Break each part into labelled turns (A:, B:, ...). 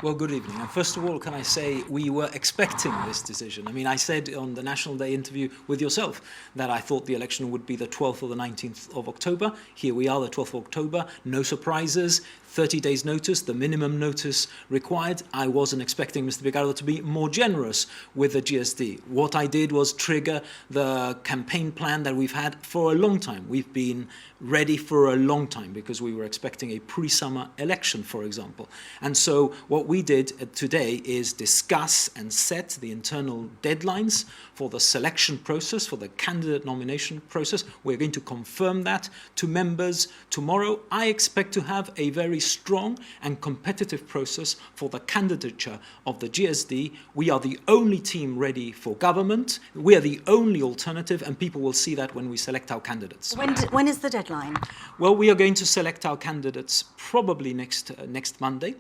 A: Well, good evening. And first of all, can I say we were expecting this decision? I mean, I said on the National Day interview with yourself that I thought the election would be the 12th or the 19th of October. Here we are, the 12th of October. No surprises. 30 days notice, the minimum notice required. I wasn't expecting Mr. Picardo to be more generous with the GSD. What I did was trigger the campaign plan that we've had for a long time. We've been ready for a long time because we were expecting a pre-summer election, for example. And so what we did today is discuss and set the internal deadlines for the selection process, for the candidate nomination process. We're going to confirm that to members tomorrow. I expect to have a very strong and competitive process for the candidature of the GSD. We are the only team ready for government. We are the only alternative, and people will see that when we select our candidates.
B: When is the deadline?
A: Well, we are going to select our candidates probably next Monday.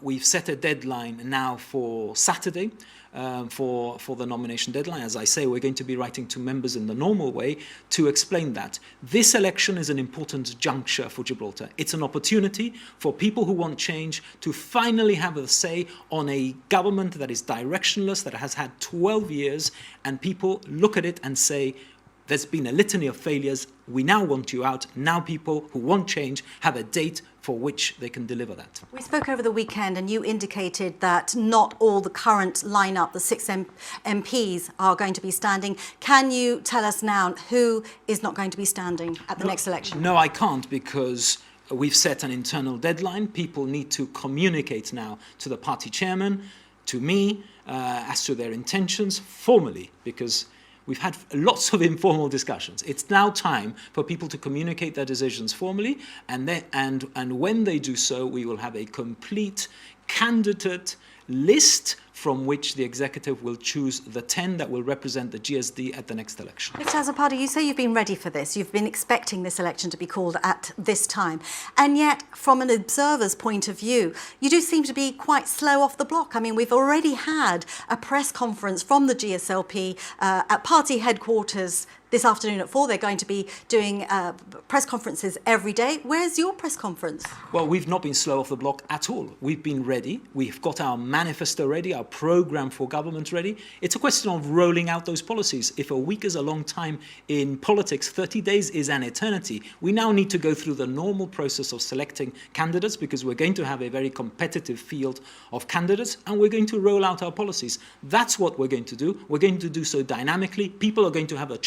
A: We've set a deadline now for Saturday for the nomination deadline. As I say, we're going to be writing to members in the normal way to explain that. This election is an important juncture for Gibraltar. It's an opportunity for people who want change to finally have a say on a government that is directionless, that has had 12 years, and people look at it and say, there's been a litany of failures. We now want you out. Now people who want change have a date for which they can deliver that.
B: We spoke over the weekend and you indicated that not all the current lineup, the 6 MPs, are going to be standing. Can you tell us now who is not going to be standing at the next election?
A: No, I can't, because we've set an internal deadline. People need to communicate now to the party chairman, to me, as to their intentions formally, because we've had lots of informal discussions. It's now time for people to communicate their decisions formally, and when they do so, we will have a complete candidate list from which the executive will choose the 10 that will represent the GSD at the next election.
B: Mr. Azopardi, you say you've been ready for this. You've been expecting this election to be called at this time. And yet, from an observer's point of view, you do seem to be quite slow off the block. I mean, we've already had a press conference from the GSLP at party headquarters this afternoon at 4. They're going to be doing press conferences every day. Where's your press conference?
A: Well, we've not been slow off the block at all. We've been ready. We've got our manifesto ready, our programme for government ready. It's a question of rolling out those policies. If a week is a long time in politics, 30 days is an eternity. We now need to go through the normal process of selecting candidates, because we're going to have a very competitive field of candidates, and we're going to roll out our policies. That's what we're going to do. We're going to do so dynamically. People are going to have the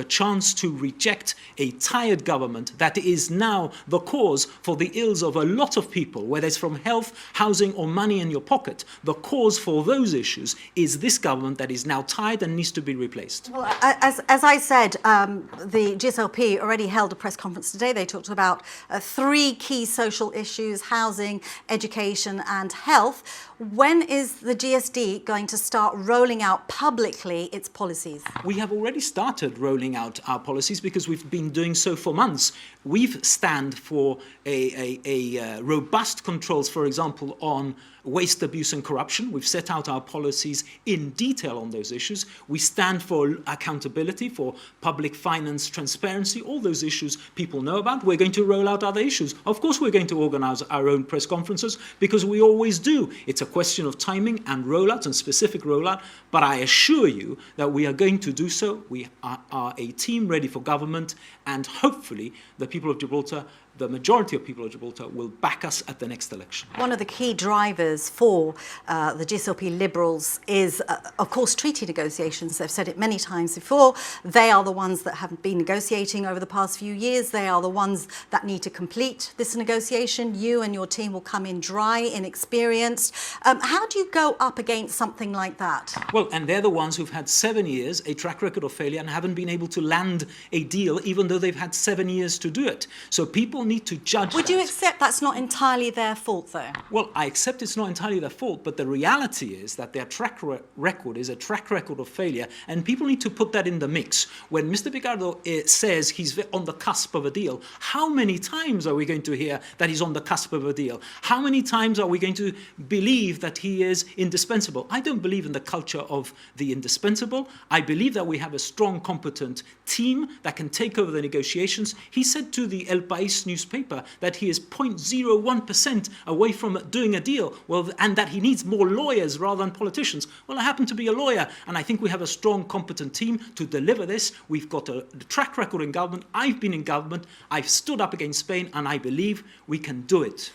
A: chance to reject a tired government that is now the cause for the ills of a lot of people, whether it's from health, housing, or money in your pocket. The cause for those issues is this government that is now tired and needs to be replaced.
B: Well, as I said, the GSLP already held a press conference today. They talked about 3 key social issues: housing, education, and health. When is the GSD going to start rolling out publicly its policies?
A: We have already started rolling out our policies because we've been doing so for months. We've stand for a robust controls, for example, on waste, abuse and corruption. We've set out our policies in detail on those issues. We stand for accountability, for public finance transparency, all those issues people know about. We're going to roll out other issues. Of course, we're going to organize our own press conferences, because we always do. It's a question of timing and rollout and specific rollout, but I assure you that we are going to do so. We are a team ready for government, and hopefully the people of Gibraltar, the majority of people of Gibraltar, will back us at the next election.
B: One of the key drivers for the GSLP Liberals is, of course, treaty negotiations. They've said it many times before. They are the ones that have been negotiating over the past few years. They are the ones that need to complete this negotiation. You and your team will come in dry, inexperienced. How do you go up against something like that?
A: Well, and they're the ones who've had 7 years, a track record of failure, and haven't been able to land a deal, even though they've had 7 years to do it. So people need to judge
B: Would you accept that's not entirely their fault, though?
A: Well, I accept it's not entirely their fault, but the reality is that their track record is a track record of failure, and people need to put that in the mix. When Mr. Picardo says he's on the cusp of a deal, how many times are we going to hear that he's on the cusp of a deal? How many times are we going to believe that he is indispensable? I don't believe in the culture of the indispensable. I believe that we have a strong, competent team that can take over the negotiations. He said to the El País newspaper that he is 0.01% away from doing a deal, well, and that he needs more lawyers rather than politicians. Well, I happen to be a lawyer, and I think we have a strong, competent team to deliver this. We've got a track record in government. I've been in government. I've stood up against Spain, and I believe we can do it.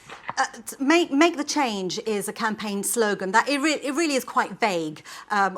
B: Make the change is a campaign slogan. That it really is quite vague.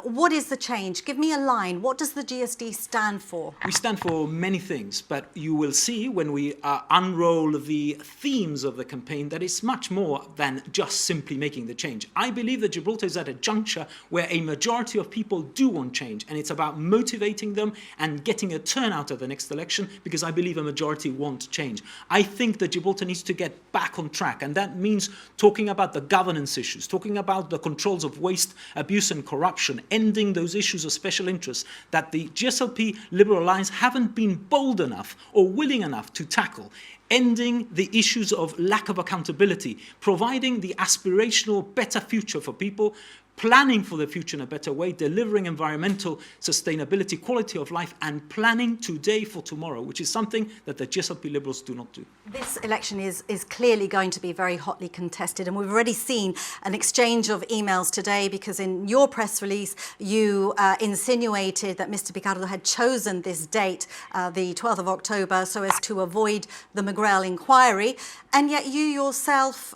B: What is the change? Give me a line. What does the GSD stand for?
A: We stand for many things, but you will see when we unroll the themes of the campaign that it's much more than just simply making the change. I believe that Gibraltar is at a juncture where a majority of people do want change, and it's about motivating them and getting a turnout at the next election, because I believe a majority want change. I think that Gibraltar needs to get back on track, and that means talking about the governance issues, talking about the controls of waste, abuse and corruption, ending those issues of special interest that the GSLP Liberal Alliance haven't been bold enough or willing enough to tackle, ending the issues of lack of accountability, providing the aspirational better future for people, planning for the future in a better way, delivering environmental sustainability, quality of life, and planning today for tomorrow, which is something that the GSLP Liberals do not do.
B: This election is clearly going to be very hotly contested, and we've already seen an exchange of emails today, because in your press release you insinuated that Mr. Picardo had chosen this date, the 12th of October, so as to avoid the McGrail inquiry, and yet you yourself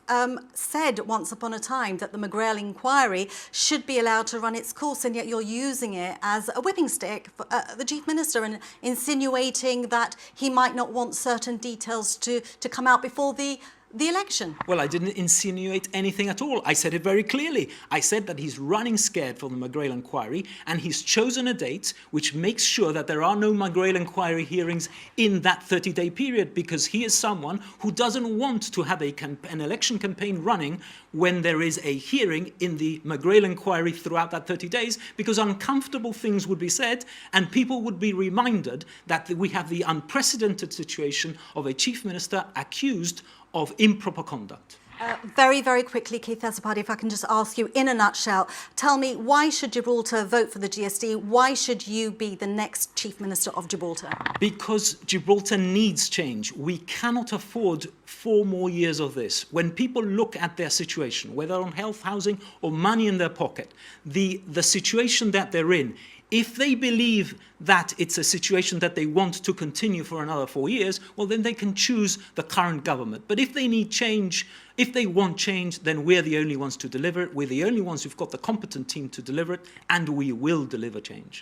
B: said once upon a time that the McGrail inquiry should be allowed to run its course, and yet you're using it as a whipping stick for the Chief Minister, and insinuating that he might not want certain details to come out before the election.
A: Well, I didn't insinuate anything at all. I said it very clearly. I said that he's running scared from the McGrail inquiry, and he's chosen a date which makes sure that there are no McGrail inquiry hearings in that 30-day period, because he is someone who doesn't want to have an election campaign running when there is a hearing in the McGrail inquiry throughout that 30 days, because uncomfortable things would be said and people would be reminded that we have the unprecedented situation of a Chief Minister accused of improper conduct.
B: Very, very quickly, Keith Azopardi, if I can just ask you in a nutshell, tell me, why should Gibraltar vote for the GSD? Why should you be the next Chief Minister of Gibraltar?
A: Because Gibraltar needs change. We cannot afford 4 more years of this. When people look at their situation, whether on health, housing, or money in their pocket, the situation that they're in, if they believe that it's a situation that they want to continue for another 4 years, well, then they can choose the current government. But if they need change, if they want change, then we're the only ones to deliver it. We're the only ones who've got the competent team to deliver it, and we will deliver change.